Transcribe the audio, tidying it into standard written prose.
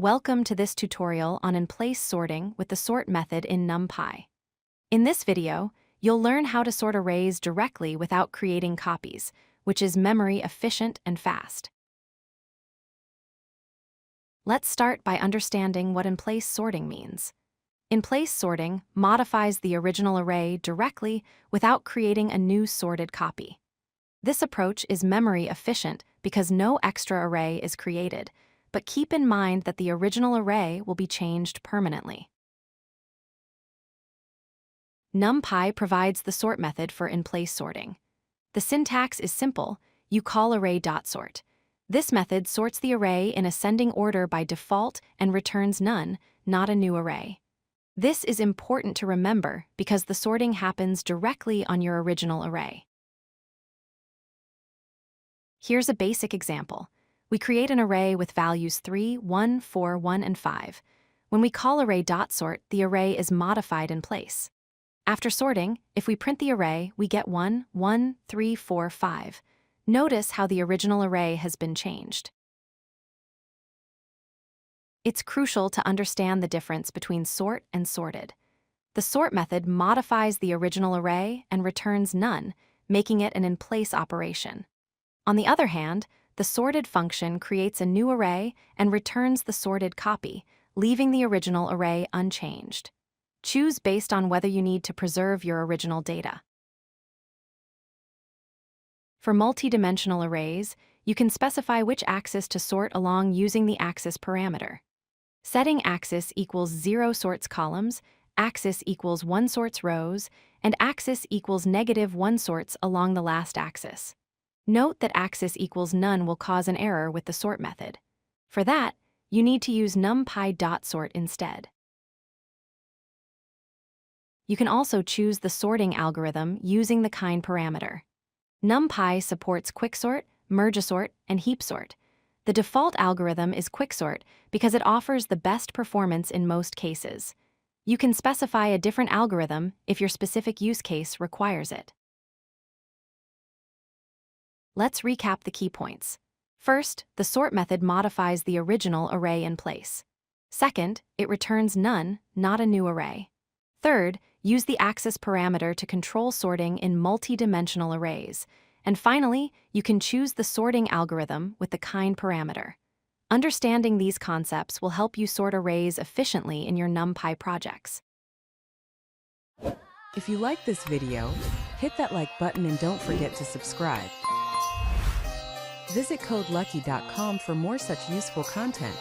Welcome to this tutorial on in-place sorting with the sort method in NumPy. In this video, you'll learn how to sort arrays directly without creating copies, which is memory efficient and fast. Let's start by understanding what in-place sorting means. In-place sorting modifies the original array directly without creating a new sorted copy. This approach is memory efficient because no extra array is created, but keep in mind that the original array will be changed permanently. NumPy provides the sort method for in-place sorting. The syntax is simple. You call array.sort. This method sorts the array in ascending order by default and returns none, not a new array. This is important to remember because the sorting happens directly on your original array. Here's a basic example. We create an array with values 3, 1, 4, 1, and 5. When we call array.sort, the array is modified in place. After sorting, if we print the array, we get 1, 1, 3, 4, 5. Notice how the original array has been changed. It's crucial to understand the difference between sort and sorted. The sort method modifies the original array and returns none, making it an in-place operation. On the other hand, the sorted function creates a new array and returns the sorted copy, leaving the original array unchanged. Choose based on whether you need to preserve your original data. For multidimensional arrays, you can specify which axis to sort along using the axis parameter. Setting axis equals 0 sorts columns, axis equals 1 sorts rows, and axis equals -1 sorts along the last axis. Note that axis equals none will cause an error with the sort method. For that, you need to use numpy.sort instead. You can also choose the sorting algorithm using the kind parameter. NumPy supports quicksort, mergesort, and heapsort. The default algorithm is quicksort because it offers the best performance in most cases. You can specify a different algorithm if your specific use case requires it. Let's recap the key points. First, the sort method modifies the original array in place. Second, it returns none, not a new array. Third, use the axis parameter to control sorting in multidimensional arrays. And finally, you can choose the sorting algorithm with the kind parameter. Understanding these concepts will help you sort arrays efficiently in your NumPy projects. If you like this video, hit that like button and don't forget to subscribe. Visit codelucky.com for more such useful content.